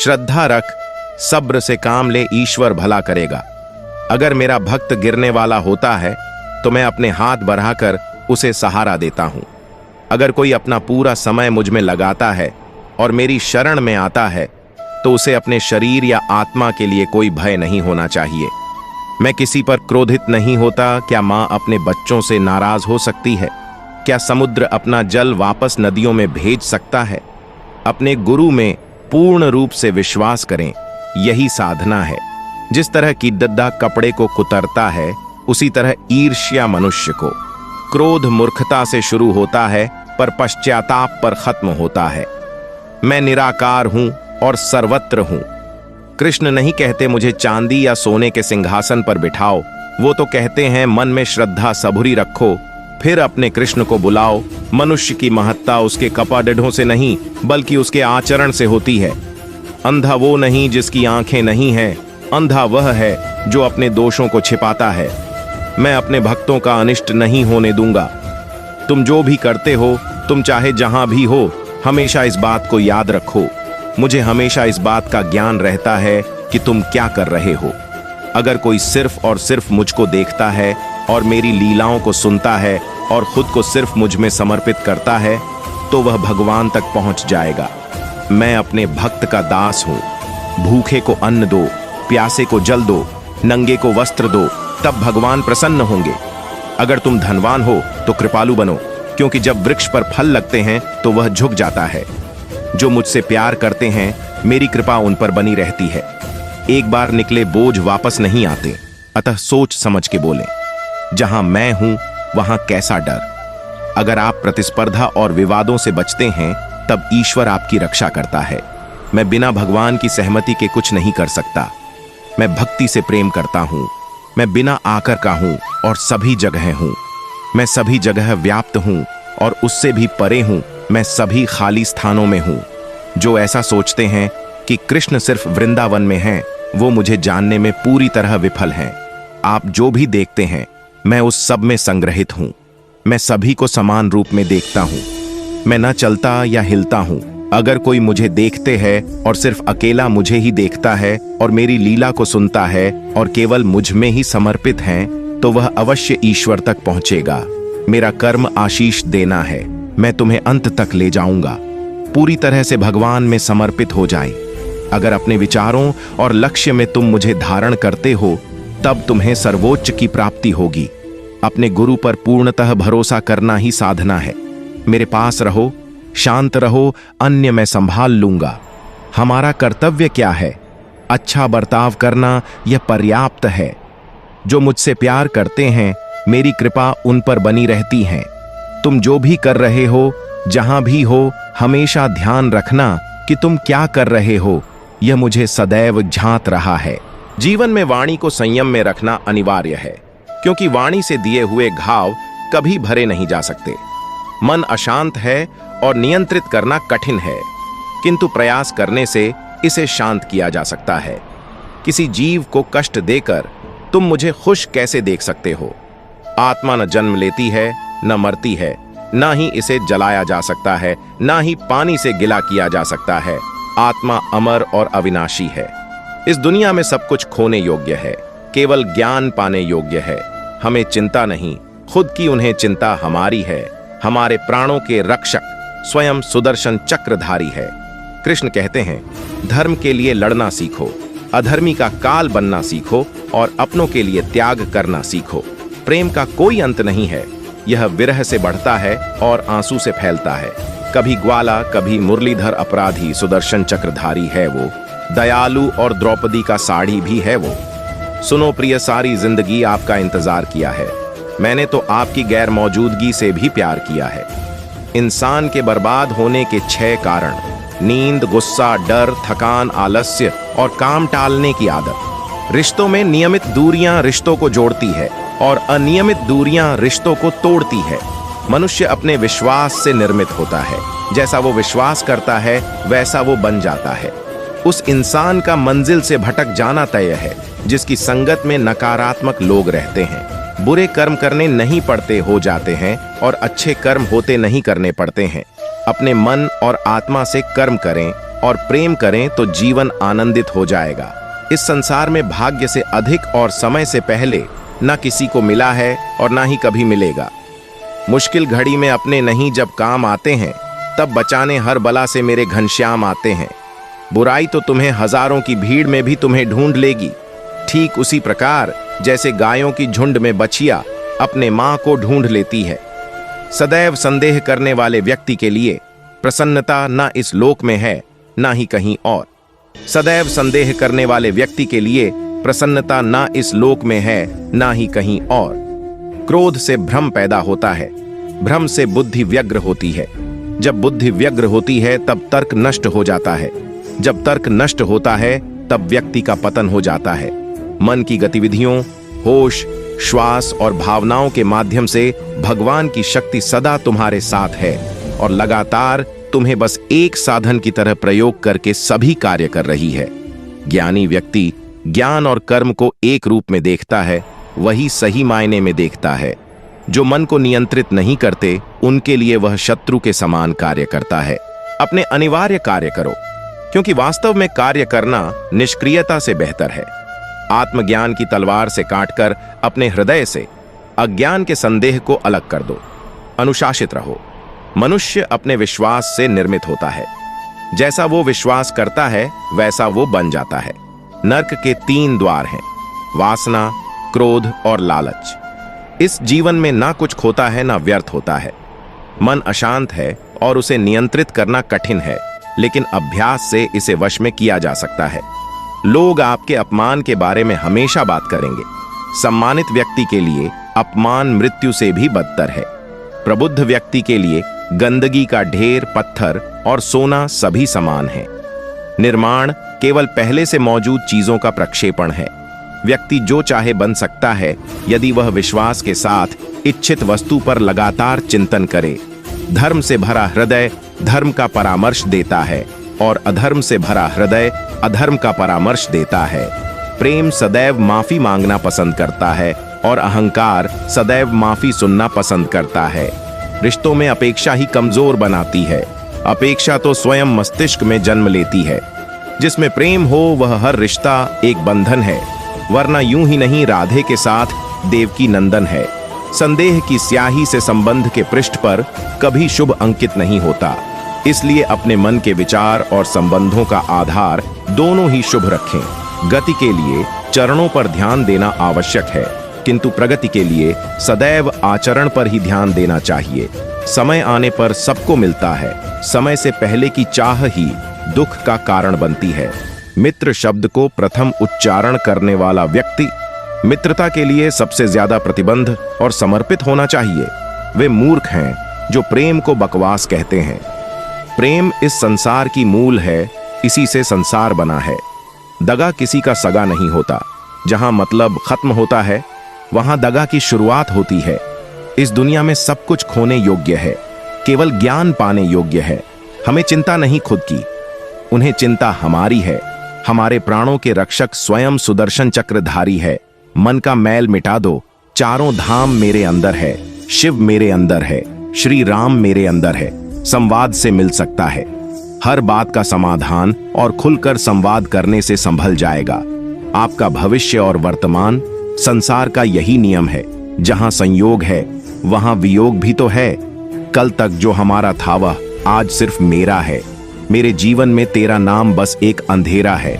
श्रद्धा रख, सब्र से काम ले, ईश्वर भला करेगा। अगर मेरा भक्त गिरने वाला होता है तो मैं अपने हाथ बढ़ाकर उसे सहारा देता हूं। अगर कोई अपना पूरा समय मुझ में लगाता है और मेरी शरण में आता है तो उसे अपने शरीर या आत्मा के लिए कोई भय नहीं होना चाहिए। मैं किसी पर क्रोधित नहीं होता। क्या माँ अपने बच्चों से नाराज हो सकती है? क्या समुद्र अपना जल वापस नदियों में भेज सकता है? अपने गुरु में पूर्ण रूप से विश्वास करें, यही साधना है। जिस तरह की कीड़ा कपड़े को कुतरता है, उसी तरह ईर्ष्या मनुष्य को। क्रोध मूर्खता से शुरू होता है पर पश्चाताप पर खत्म होता है। मैं निराकार हूं और सर्वत्र हूं। कृष्ण नहीं कहते मुझे चांदी या सोने के सिंहासन पर बिठाओ, वो तो कहते हैं मन में श्रद्धा सबूरी रखो, फिर अपने कृष्ण को बुलाओ। मनुष्य की महत्ता उसके कपाडढ़ों से नहीं बल्कि उसके आचरण से होती है। अंधा वो नहीं जिसकी आंखें नहीं हैं, अंधा वह है जो अपने दोषों को छिपाता है। मैं अपने भक्तों का अनिष्ट नहीं होने दूंगा। तुम जो भी करते हो, तुम चाहे जहां भी हो, हमेशा इस बात को याद रखो। मुझे हमेशा इस बात का ज्ञान रहता है कि तुम क्या कर रहे हो। अगर कोई सिर्फ और सिर्फ मुझको देखता है और मेरी लीलाओं को सुनता है और खुद को सिर्फ मुझ में समर्पित करता है तो वह भगवान तक पहुंच जाएगा। मैं अपने भक्त का दास हूं। भूखे को अन्न दो, प्यासे को जल दो, नंगे को वस्त्र दो, तब भगवान प्रसन्न होंगे। अगर तुम धनवान हो तो कृपालु बनो, क्योंकि जब वृक्ष पर फल लगते हैं तो वह झुक जाता है। जो मुझसे प्यार करते हैं, मेरी कृपा उन पर बनी रहती है। एक बार निकले बोझ वापस नहीं आते, अतः सोच समझ के बोलें। जहां मैं हूं वहां कैसा डर। अगर आप प्रतिस्पर्धा और विवादों से बचते हैं तब ईश्वर आपकी रक्षा करता है। मैं बिना भगवान की सहमति के कुछ नहीं कर सकता। मैं भक्ति से प्रेम करता हूं। मैं बिना आकर का हूं और सभी जगह हूं। मैं सभी जगह व्याप्त हूं और उससे भी परे हूं। मैं सभी खाली स्थानों में हूं। जो ऐसा सोचते हैं कि कृष्ण सिर्फ वृंदावन में हैं, वो मुझे जानने में पूरी तरह विफल हैं। आप जो भी देखते हैं, मैं उस सब में संग्रहित हूं। मैं सभी को समान रूप में देखता हूं। मैं न चलता या हिलता हूं। अगर कोई मुझे देखते हैं और सिर्फ अकेला मुझे ही देखता है और मेरी लीला को सुनता है और केवल मुझ में ही समर्पित हैं, तो वह अवश्य ईश्वर तक पहुंचेगा। मेरा कर्म आशीष देना है। मैं तुम्हें अंत तक ले जाऊंगा। पूरी तरह से भगवान में समर्पित हो जाए। अगर अपने विचारों और लक्ष्य में तुम मुझे धारण करते हो, तब तुम्हें सर्वोच्च की प्राप्ति होगी। अपने गुरु पर पूर्णतः भरोसा करना ही साधना है। मेरे पास रहो, शांत रहो, अन्य मैं संभाल लूंगा। हमारा कर्तव्य क्या है? अच्छा बर्ताव करना यह पर्याप्त है। जो मुझसे प्यार करते हैं, मेरी कृपा उन पर बनी रहती है। तुम जो भी कर रहे हो, जहां भी हो, हमेशा ध्यान रखना कि तुम क्या कर रहे हो। यह मुझे सदैव झांक रहा है। जीवन में वाणी को संयम में रखना अनिवार्य है, क्योंकि वाणी से दिए हुए घाव कभी भरे नहीं जा सकते। मन अशांत है और नियंत्रित करना कठिन है, किंतु प्रयास करने से इसे शांत किया जा सकता है। किसी जीव को कष्ट देकर तुम मुझे खुश कैसे देख सकते हो? आत्मा न जन्म लेती है, न मरती है, न ही इसे जलाया जा सकता है, न ही पानी से गिला किया जा सकता है। आत्मा अमर और अविनाशी है। इस दुनिया में सब कुछ खोने योग्य है, केवल ज्ञान पाने योग्य है। हमें चिंता नहीं, खुद की उन्हें चिंता हमारी है। हमारे प्राणों के रक्षक स्वयं सुदर्शन चक्रधारी है। कृष्ण कहते हैं, धर्म के लिए लड़ना सीखो, अधर्मी का काल बनना सीखो और अपनों के लिए त्याग करना सीखो। प्रेम का कोई अंत नहीं है। यह विरह से बढ़ता है और आंसू से फैलता है। कभी ग्वाला, कभी मुरलीधर अपराधी सुदर्शन चक्रधारी है वो। दयालु और द्रौपदी का साड़ी भी है वो। सुनो प्रिय, सारी जिंदगी आपका इंतजार किया है। मैंने तो आपकी गैर मौजूदगी से भी प्यार किया है। इंसान के बर्बाद होने के 6 कारण: नींद, गुस्सा, डर, थकान, आलस्य और काम टालने की आदत। रिश्तों में नियमित दूरियां रिश्तों को जोड़ती है और अनियमित दूरियां रिश्तों को तोड़ती है। मनुष्य अपने विश्वास से निर्मित होता है। जैसा वो विश्वास करता है वैसा वो बन जाता है। उस इंसान का मंजिल से भटक जाना तय है जिसकी संगत में नकारात्मक लोग रहते हैं। बुरे कर्म करने नहीं पड़ते हो जाते हैं और अच्छे कर्म होते नहीं करने पड़ते हैं। अपने मन और आत्मा से कर्म करें, और प्रेम करें तो जीवन आनंदित हो जाएगा। इस संसार में भाग्य से अधिक और समय से पहले न किसी को मिला है और ना ही कभी मिलेगा। मुश्किल घड़ी में अपने नहीं जब काम आते हैं, तब बचाने हर बला से मेरे घनश्याम आते हैं। बुराई तो तुम्हें हजारों की भीड़ में भी तुम्हें ढूंढ लेगी, ठीक उसी प्रकार जैसे गायों की झुंड में बछिया अपने मां को ढूंढ लेती है। सदैव संदेह करने वाले व्यक्ति के लिए प्रसन्नता न इस लोक में है ना ही कहीं और। सदैव संदेह करने वाले व्यक्ति के लिए प्रसन्नता न इस लोक में है ना ही कहीं और। क्रोध से भ्रम पैदा होता है, भ्रम से बुद्धि व्यग्र होती है। जब बुद्धि व्यग्र होती है तब तर्क नष्ट हो जाता है, जब तर्क नष्ट होता है तब व्यक्ति का पतन हो जाता है। मन की गतिविधियों, होश, श्वास और भावनाओं के माध्यम से भगवान की शक्ति सदा तुम्हारे साथ है और लगातार तुम्हें बस एक साधन की तरह प्रयोग करके सभी कार्य कर रही है। ज्ञानी व्यक्ति ज्ञान और कर्म को एक रूप में देखता है, वही सही मायने में देखता है। जो मन को नियंत्रित नहीं करते, उनके लिए वह शत्रु के समान कार्य करता है। अपने अनिवार्य कार्य करो, क्योंकि वास्तव में कार्य करना निष्क्रियता से बेहतर है। आत्मज्ञान की तलवार से काटकर अपने हृदय से अज्ञान के संदेह को अलग कर दो। अनुशासित रहो। मनुष्य अपने विश्वास से निर्मित होता है। जैसा वो विश्वास करता है वैसा वो बन जाता है। नर्क के 3 द्वार हैं, वासना, क्रोध और लालच। इस जीवन में ना कुछ खोता है ना व्यर्थ होता है। मन अशांत है और उसे नियंत्रित करना कठिन है, लेकिन अभ्यास से इसे वश में किया जा सकता है। लोग आपके अपमान के बारे में हमेशा बात करेंगे। सम्मानित व्यक्ति के लिए अपमान मृत्यु से भी बदतर है। प्रबुद्ध व्यक्ति के लिए गंदगी का ढेर, पत्थर और सोना सभी समान है। निर्माण केवल पहले से मौजूद चीजों का प्रक्षेपण है। व्यक्ति जो चाहे बन सकता है यदि वह विश्वास के साथ इच्छित वस्तु पर लगातार चिंतन करे। धर्म से भरा हृदय धर्म का परामर्श देता है और अधर्म से भरा हृदय अधर्म का परामर्श देता है। प्रेम सदैव माफी मांगना पसंद करता है और अहंकार सदैव माफी सुनना पसंद करता है। रिश्तों में अपेक्षा ही कमजोर बनाती है। अपेक्षा तो स्वयं मस्तिष्क में जन्म लेती है। जिसमें प्रेम हो वह हर रिश्ता एक बंधन है, वरना यूं ही नहीं राधे के साथ देवकी नंदन है। संदेह की स्याही से संबंध के पृष्ठ पर कभी शुभ अंकित नहीं होता। इसलिए अपने मन के विचार और संबंधों का आधार दोनों ही शुभ रखें। गति के लिए चरणों पर ध्यान देना आवश्यक है, किंतु प्रगति के लिए सदैव आचरण पर ही ध्यान देना चाहिए। समय आने पर सबको मिलता है। समय से पहले की चाह ही दुख का कारण बनती है। मित्र शब्द को प्रथम उच्चारण करने वाला व्यक्ति मित्रता के लिए सबसे ज्यादा प्रतिबद्ध और समर्पित होना चाहिए। वे मूर्ख हैं जो प्रेम को बकवास कहते हैं। प्रेम इस संसार की मूल है, इसी से संसार बना है। दगा किसी का सगा नहीं होता। जहां मतलब खत्म होता है वहां दगा की शुरुआत होती है। इस दुनिया में सब कुछ खोने योग्य है, केवल ज्ञान पाने योग्य है। हमें चिंता नहीं खुद की, उन्हें चिंता हमारी है। हमारे प्राणों के रक्षक स्वयं सुदर्शन चक्रधारी है। मन का मैल मिटा दो। चारों धाम मेरे अंदर है। शिव मेरे अंदर है, श्री राम मेरे अंदर है। संवाद से मिल सकता है। हर बात का समाधान और खुलकर संवाद करने से संभल जाएगा। आपका भविष्य और वर्तमान संसार का यही नियम है। जहां संयोग है वहां वियोग भी तो है। कल तक जो हमारा था वह आज सिर्फ मेरा है। मेरे जीवन में तेरा नाम बस एक अंधेरा है।